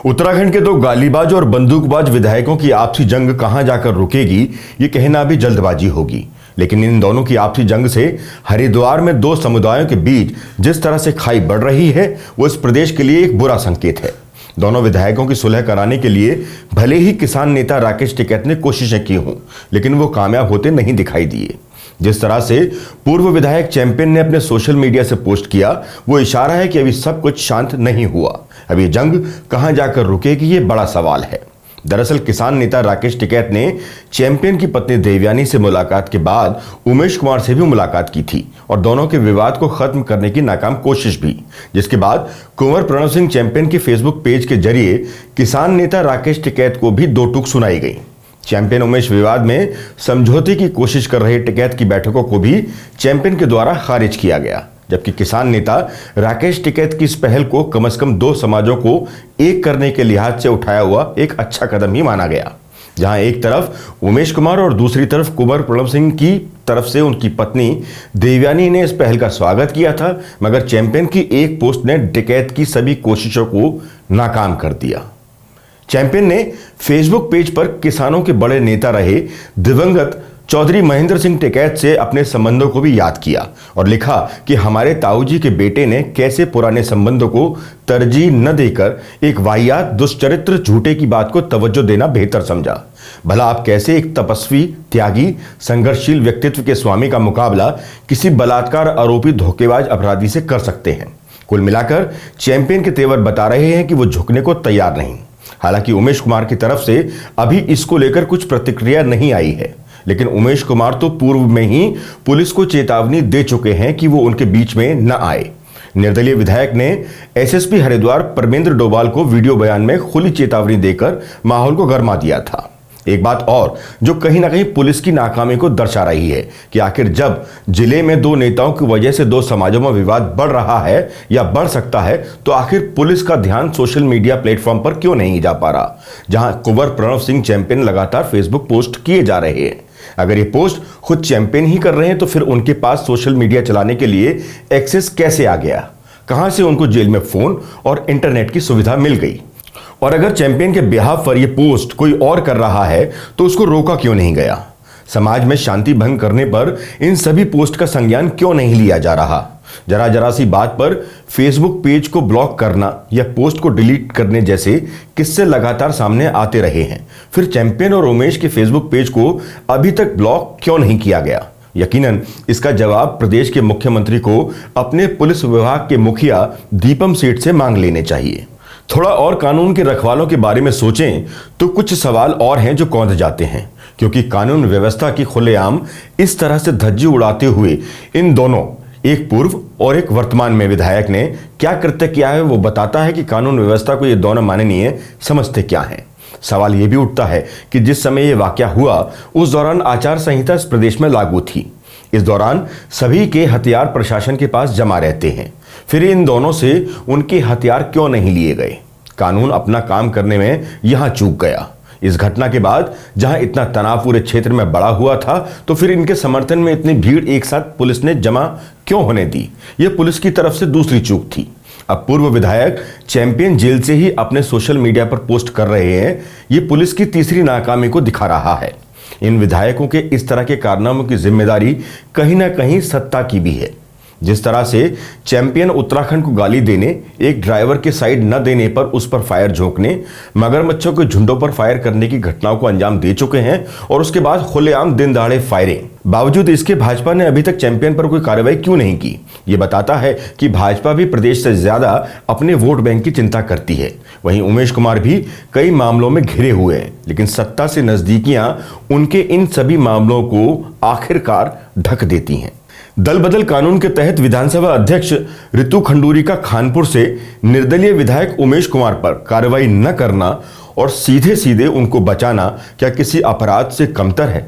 उत्तराखंड के दो गालीबाज और बंदूकबाज विधायकों की आपसी जंग कहां जाकर रुकेगी, ये कहना भी जल्दबाजी होगी। लेकिन इन दोनों की आपसी जंग से हरिद्वार में दो समुदायों के बीच जिस तरह से खाई बढ़ रही है, वो इस प्रदेश के लिए एक बुरा संकेत है। दोनों विधायकों की सुलह कराने के लिए भले ही किसान नेता राकेश टिकैत ने कोशिशें की हों, लेकिन वो कामयाब होते नहीं दिखाई दिए। जिस तरह से पूर्व विधायक चैंपियन ने अपने सोशल मीडिया से पोस्ट किया, वो इशारा है कि अभी सब कुछ शांत नहीं हुआ। अब ये जंग कहां जाकर रुकेगी, ये बड़ा सवाल है। दरअसल किसान नेता राकेश टिकैत ने चैंपियन की पत्नी देवयानी से मुलाकात के बाद उमेश कुमार से भी मुलाकात की थी और दोनों के विवाद को खत्म करने की नाकाम कोशिश भी, जिसके बाद कुंवर प्रणव सिंह चैंपियन के फेसबुक पेज के जरिए किसान नेता राकेश टिकैत को भी दो टूक सुनाई गई। चैंपियन उमेश विवाद में समझौते की कोशिश कर रहे टिकैत की बैठकों को भी चैंपियन के द्वारा खारिज किया गया, जबकि किसान नेता राकेश टिकैत की इस पहल को कम से कम दो समाजों को एक करने के लिहाज से उठाया हुआ एक अच्छा कदम ही माना गया। जहां एक तरफ उमेश कुमार और दूसरी तरफ कुंवर प्रणव सिंह की तरफ से उनकी पत्नी देवयानी ने इस पहल का स्वागत किया था, मगर चैंपियन की एक पोस्ट ने टिकैत की सभी कोशिशों को नाकाम कर दिया। चैंपियन ने फेसबुक पेज पर किसानों के बड़े नेता रहे दिवंगत चौधरी महेंद्र सिंह टिकैत से अपने संबंधों को भी याद किया और लिखा कि हमारे ताऊजी के बेटे ने कैसे पुराने संबंधों को तरजीह न देकर एक वाहियात दुष्चरित्र झूठे की बात को तवज्जो देना बेहतर समझा। भला आप कैसे एक तपस्वी, त्यागी, संघर्षशील व्यक्तित्व के स्वामी का मुकाबला किसी बलात्कार आरोपी धोखेबाज अपराधी से कर सकते हैं। कुल मिलाकर चैंपियन के तेवर बता रहे हैं कि वो झुकने को तैयार नहीं। हालांकि उमेश कुमार की तरफ से अभी इसको लेकर कुछ प्रतिक्रिया नहीं आई है, लेकिन उमेश कुमार तो पूर्व में ही पुलिस को चेतावनी दे चुके हैं कि वो उनके बीच में न आए। निर्दलीय विधायक ने एसएसपी हरिद्वार परमेंद्र डोभाल को वीडियो बयान में खुली चेतावनी देकर माहौल को गरमा दिया था। एक बात और जो कहीं ना कहीं पुलिस की नाकामी को दर्शा रही है कि आखिर जब जिले में दो नेताओं की वजह से दो समाजों में विवाद बढ़ रहा है या बढ़ सकता है, तो आखिर पुलिस का ध्यान सोशल मीडिया प्लेटफॉर्म पर क्यों नहीं जा पा रहा, जहां कुंवर प्रणव सिंह चैंपियन लगातार फेसबुक पोस्ट किए जा रहे हैं। अगर ये पोस्ट खुद चैंपियन ही कर रहे हैं, तो फिर उनके पास सोशल मीडिया चलाने के लिए एक्सेस कैसे आ गया? कहां से उनको जेल में फोन और इंटरनेट की सुविधा मिल गई? और अगर चैंपियन के बिहाफ पर यह पोस्ट कोई और कर रहा है, तो उसको रोका क्यों नहीं गया? समाज में शांति भंग करने पर इन सभी पोस्ट का संज्ञान क्यों नहीं लिया जा रहा? जरा जरा सी बात पर फेसबुक पेज को ब्लॉक करना या पोस्ट को डिलीट करने जैसे किस्से लगातार सामने आते रहे हैं। फिर चैंपियन और उमेश के फेसबुक पेज को अभी तक ब्लॉक क्यों नहीं किया गया? यकीनन इसका जवाब प्रदेश के मुख्यमंत्री को अपने पुलिस विभाग के मुखिया दीपम सेठ से मांग लेने चाहिए। थोड़ा और कानून के रखवालों के बारे में सोचें तो कुछ सवाल और हैं जो कौंध जाते हैं, क्योंकि कानून व्यवस्था की खुलेआम इस तरह से धज्जी उड़ाते हुए इन दोनों, एक पूर्व और एक वर्तमान में विधायक ने क्या कृत्य किया है, वो बताता है कि कानून व्यवस्था को ये दोनों माननीय समझते क्या हैं। सवाल ये भी उठता है कि जिस समय ये वाकया हुआ उस दौरान आचार संहिता इस प्रदेश में लागू थी। इस दौरान सभी के हथियार प्रशासन के पास जमा रहते हैं। फिर इन दोनों से उनके हथियार क्यों नहीं लिए गए? कानून अपना काम करने में यहां चूक गया। इस घटना के बाद जहां इतना तनाव पूरे क्षेत्र में बढ़ा हुआ था, तो फिर इनके समर्थन में इतनी भीड़ एक साथ पुलिस ने जमा क्यों होने दी? यह पुलिस की तरफ से दूसरी चूक थी। अब पूर्व विधायक चैंपियन जेल से ही अपने सोशल मीडिया पर पोस्ट कर रहे हैं, ये पुलिस की तीसरी नाकामी को दिखा रहा है। इन विधायकों के इस तरह के कारनामों की जिम्मेदारी कहीं ना कहीं सत्ता की भी है। जिस तरह से चैंपियन उत्तराखंड को गाली देने, एक ड्राइवर के साइड न देने पर उस पर फायर झोंकने, मगरमच्छों के झुंडों पर फायर करने की घटनाओं को अंजाम दे चुके हैं और उसके बाद खुलेआम दिन दहाड़े फायरिंग, बावजूद इसके भाजपा ने अभी तक चैंपियन पर कोई कार्रवाई क्यों नहीं की? ये बताता है कि भाजपा भी प्रदेश से ज्यादा अपने वोट बैंक की चिंता करती है। वहीं उमेश कुमार भी कई मामलों में घिरे हुए हैं, लेकिन सत्ता से नजदीकियां उनके इन सभी मामलों को आखिरकार ढक देती हैं। दल बदल कानून के तहत विधानसभा अध्यक्ष रितु खंडूरी का खानपुर से निर्दलीय विधायक उमेश कुमार पर कार्रवाई न करना और सीधे सीधे उनको बचाना क्या किसी अपराध से कमतर है?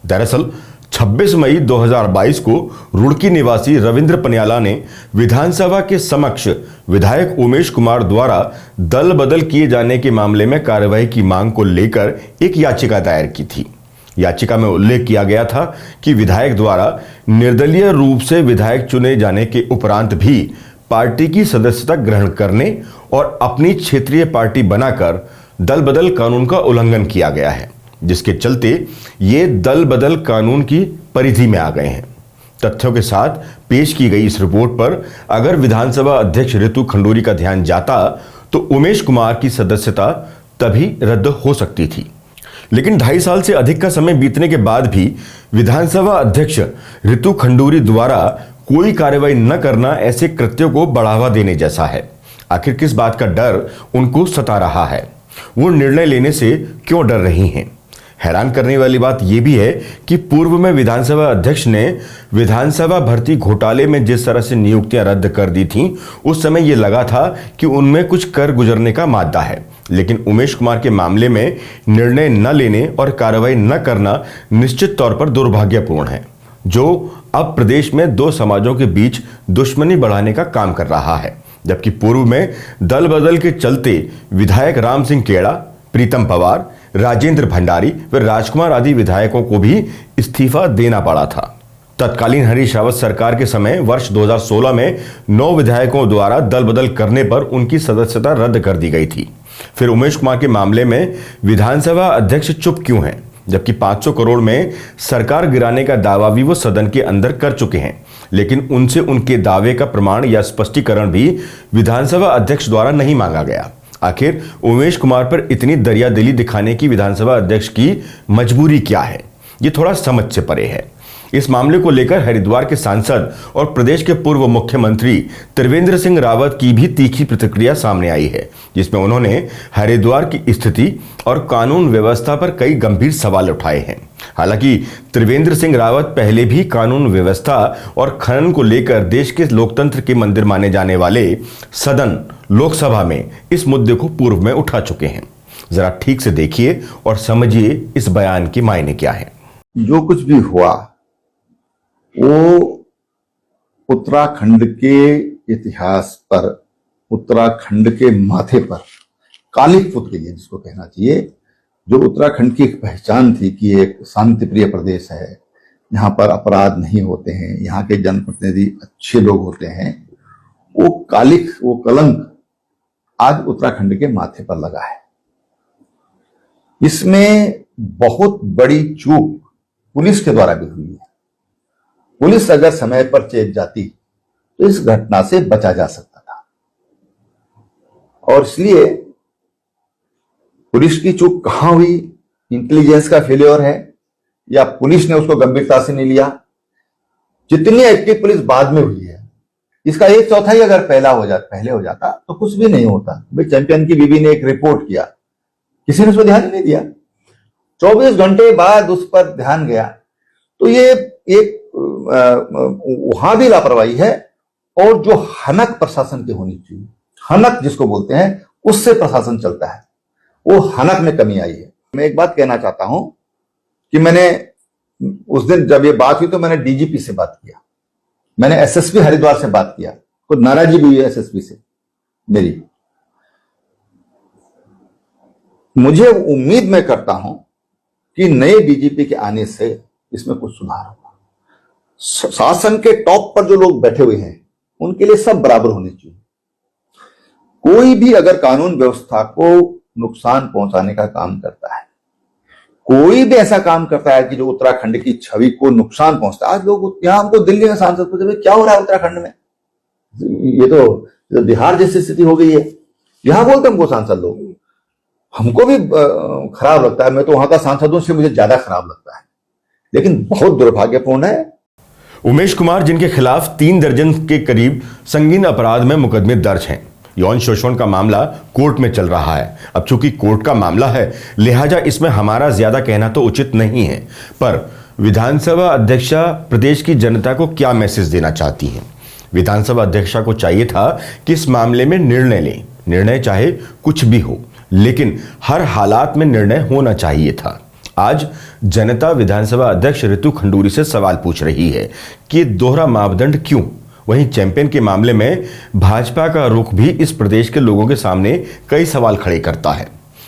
दरअसल 26 मई 2022 को रुड़की निवासी रविंद्र पनियाला ने विधानसभा के समक्ष विधायक उमेश कुमार द्वारा दल बदल किए जाने के मामले में कार्रवाई की मांग को लेकर एक याचिका दायर की थी। याचिका में उल्लेख किया गया था कि विधायक द्वारा निर्दलीय रूप से विधायक चुने जाने के उपरांत भी पार्टी की सदस्यता ग्रहण करने और अपनी क्षेत्रीय पार्टी बनाकर दल बदल कानून का उल्लंघन किया गया है, जिसके चलते ये दल बदल कानून की परिधि में आ गए हैं। तथ्यों के साथ पेश की गई इस रिपोर्ट पर अगर विधानसभा अध्यक्ष रितु खंडूरी का ध्यान जाता तो उमेश कुमार की सदस्यता तभी रद्द हो सकती थी। लेकिन 2.5 साल से अधिक का समय बीतने के बाद भी विधानसभा अध्यक्ष रितु खंडूरी द्वारा कोई कार्रवाई न करना ऐसे कृत्यों को बढ़ावा देने जैसा है। आखिर किस बात का डर उनको सता रहा है? वो निर्णय लेने से क्यों डर रही हैं? हैरान करने वाली बात यह भी है कि पूर्व में विधानसभा अध्यक्ष ने विधानसभा भर्ती घोटाले में जिस तरह से नियुक्तियां रद्द कर दी थीं, उस समय यह लगा था कि उनमें कुछ कर गुजरने का मादा है। लेकिन उमेश कुमार के मामले में निर्णय न लेने और कार्रवाई न करना निश्चित तौर पर दुर्भाग्यपूर्ण है, जो अब प्रदेश में 2 समाजों के बीच दुश्मनी बढ़ाने का काम कर रहा है। जबकि पूर्व में दल बदल के चलते विधायक राम सिंह केड़ा, प्रीतम पवार, राजेंद्र भंडारी व राजकुमार आदि विधायकों को भी इस्तीफा देना पड़ा था। तत्कालीन हरीश रावत सरकार के समय वर्ष 2016 में 9 विधायकों द्वारा दल बदल करने पर उनकी सदस्यता रद्द कर दी गई थी। फिर उमेश कुमार के मामले में विधानसभा अध्यक्ष चुप क्यों हैं, जबकि 500 करोड़ में सरकार गिराने का दावा भी वो सदन के अंदर कर चुके हैं, लेकिन उनसे उनके दावे का प्रमाण या स्पष्टीकरण भी विधानसभा अध्यक्ष द्वारा नहीं मांगा गया। आखिर उमेश कुमार पर इतनी दरियादिली दिखाने की विधानसभा अध्यक्ष की मजबूरी क्या है? ये थोड़ा समझ से परे है। इस मामले को लेकर हरिद्वार के सांसद और प्रदेश के पूर्व मुख्यमंत्री त्रिवेंद्र सिंह रावत की भी तीखी प्रतिक्रिया सामने आई है, जिसमें उन्होंने हरिद्वार की स्थिति और कानून व्यवस्था पर कई गंभीर सवाल उठाए हैं। हालांकि त्रिवेंद्र सिंह रावत पहले भी कानून व्यवस्था और खनन को लेकर देश के लोकतंत्र के मंदिर माने जाने वाले सदन लोकसभा में इस मुद्दे को पूर्व में उठा चुके हैं। जरा ठीक से देखिए और समझिए इस बयान के मायने क्या है। जो कुछ भी हुआ वो उत्तराखंड के इतिहास पर, उत्तराखंड के माथे पर कालिक पुत गई है, जिसको कहना चाहिए। जो उत्तराखंड की एक पहचान थी कि एक शांति प्रिय प्रदेश है, यहाँ पर अपराध नहीं होते हैं, यहाँ के जनप्रतिनिधि अच्छे लोग होते हैं, वो कालिक, वो कलंक आज उत्तराखंड के माथे पर लगा है। इसमें बहुत बड़ी चूक पुलिस के द्वारा भी हुई है। पुलिस अगर समय पर चेत जाती तो इस घटना से बचा जा सकता था, और इसलिए पुलिस की चूक कहां हुई? इंटेलिजेंस का फेलियर है या पुलिस ने उसको गंभीरता से नहीं लिया? जितनी एक्टिव पुलिस बाद में हुई है, इसका 1/4 अगर पहले हो जाता तो कुछ भी नहीं होता। भाई, चैंपियन की बीवी ने एक रिपोर्ट किया, किसी ने उस पर ध्यान नहीं दिया। 24 घंटे बाद उस पर ध्यान गया, तो ये एक वहां भी लापरवाही है। और जो हनक प्रशासन की होनी चाहिए, हनक जिसको बोलते हैं, उससे प्रशासन चलता है, वो हनक में कमी आई है। मैं एक बात कहना चाहता हूं कि मैंने उस दिन जब ये बात हुई तो मैंने डीजीपी से बात किया, मैंने एसएसपी हरिद्वार से बात किया, तो नाराजगी भी हुई है एसएसपी से मेरी। मुझे उम्मीद मैं करता हूं कि नए डीजीपी के आने से इसमें कुछ सुधार होगा। शासन के टॉप पर जो लोग बैठे हुए हैं उनके लिए सब बराबर होने चाहिए। कोई भी अगर कानून व्यवस्था को नुकसान पहुंचाने का काम करता है, कोई भी ऐसा काम करता है कि जो उत्तराखंड की छवि को नुकसान पहुंचता है। आज लोग यहां हमको दिल्ली में सांसद पूछते क्या हो रहा है उत्तराखंड में, ये तो बिहार जैसी स्थिति हो गई है। यहां बोलते हमको सांसद लोग, हमको भी खराब लगता है। मैं तो वहां का सांसदों से मुझे ज्यादा खराब लगता है, लेकिन बहुत दुर्भाग्यपूर्ण है। उमेश कुमार, जिनके खिलाफ 3 दर्जन के करीब संगीन अपराध में मुकदमे दर्ज हैं, यौन शोषण का मामला कोर्ट में चल रहा है। अब चूंकि कोर्ट का मामला है, लिहाजा इसमें हमारा ज्यादा कहना तो उचित नहीं है। पर विधानसभा अध्यक्षा प्रदेश की जनता को क्या मैसेज देना चाहती हैं? विधानसभा अध्यक्षा को चाहिए था कि इस मामले में निर्णय लें। निर्णय चाहे कुछ भी हो, लेकिन हर हालात में निर्णय होना चाहिए था। आज जनता विधानसभा अध्यक्ष रितु खंडूरी से सवाल पूछ रही है कि दोहरा मापदंड क्यों? वहीं चैंपियन के मामले में भाजपा का रुख भी इस प्रदेश के लोगों के सामने कई सवाल खड़े करता है।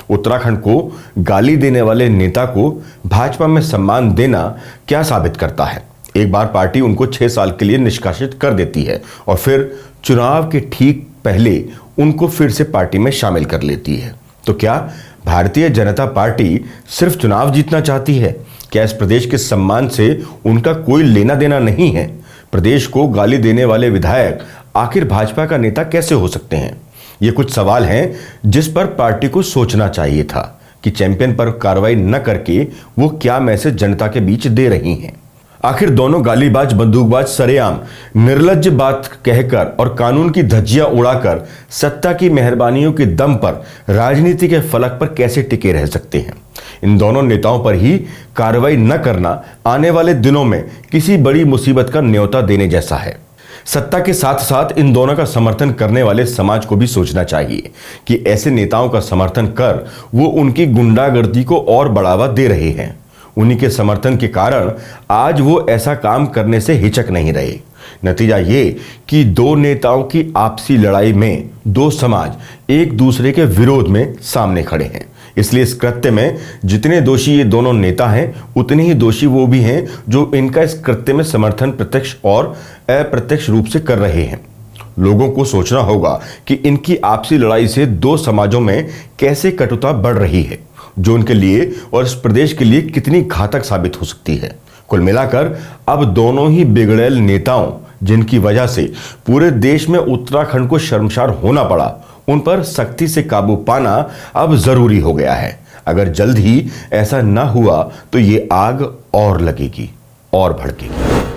उत्तराखंड को गाली देने वाले नेता को भाजपा में सम्मान देना क्या साबित करता है? एक बार पार्टी उनको 6 साल के लिए निष्कासित कर देती है और फिर चुनाव के ठीक पहले उनको फिर से पार्टी में शामिल कर लेती है। तो क्या भारतीय जनता पार्टी सिर्फ चुनाव जीतना चाहती है? क्या इस प्रदेश के सम्मान से उनका कोई लेना देना नहीं है? प्रदेश को गाली देने वाले विधायक आखिर भाजपा का नेता कैसे हो सकते हैं? ये कुछ सवाल हैं जिस पर पार्टी को सोचना चाहिए था कि चैंपियन पर कार्रवाई न करके वो क्या मैसेज जनता के बीच दे रही हैं। आखिर दोनों गालीबाज बंदूकबाज सरेआम निर्लज्ज बात कहकर और कानून की धज्जियां उड़ाकर सत्ता की मेहरबानियों के दम पर राजनीति के फलक पर कैसे टिके रह सकते हैं? इन दोनों नेताओं पर ही कार्रवाई न करना आने वाले दिनों में किसी बड़ी मुसीबत का न्योता देने जैसा है। सत्ता के साथ साथ इन दोनों का समर्थन करने वाले समाज को भी सोचना चाहिए कि ऐसे नेताओं का समर्थन कर वो उनकी गुंडागर्दी को और बढ़ावा दे रहे हैं। उन्हीं के समर्थन के कारण आज वो ऐसा काम करने से हिचक नहीं रहे। नतीजा ये कि दो नेताओं की आपसी लड़ाई में दो समाज एक दूसरे के विरोध में सामने खड़े हैं। इसलिए इस कृत्य में जितने दोषी ये दोनों नेता हैं, उतने ही दोषी वो भी हैं जो इनका इस कृत्य में समर्थन प्रत्यक्ष और अप्रत्यक्ष रूप से कर रहे हैं। लोगों को सोचना होगा कि इनकी आपसी लड़ाई से दो समाजों में कैसे कटुता बढ़ रही है, जो उनके लिए और इस प्रदेश के लिए कितनी घातक साबित हो सकती है। कुल मिलाकर अब दोनों ही बिगड़ैल नेताओं, जिनकी वजह से पूरे देश में उत्तराखंड को शर्मसार होना पड़ा, उन पर सख्ती से काबू पाना अब जरूरी हो गया है। अगर जल्द ही ऐसा न हुआ तो ये आग और लगेगी और भड़केगी।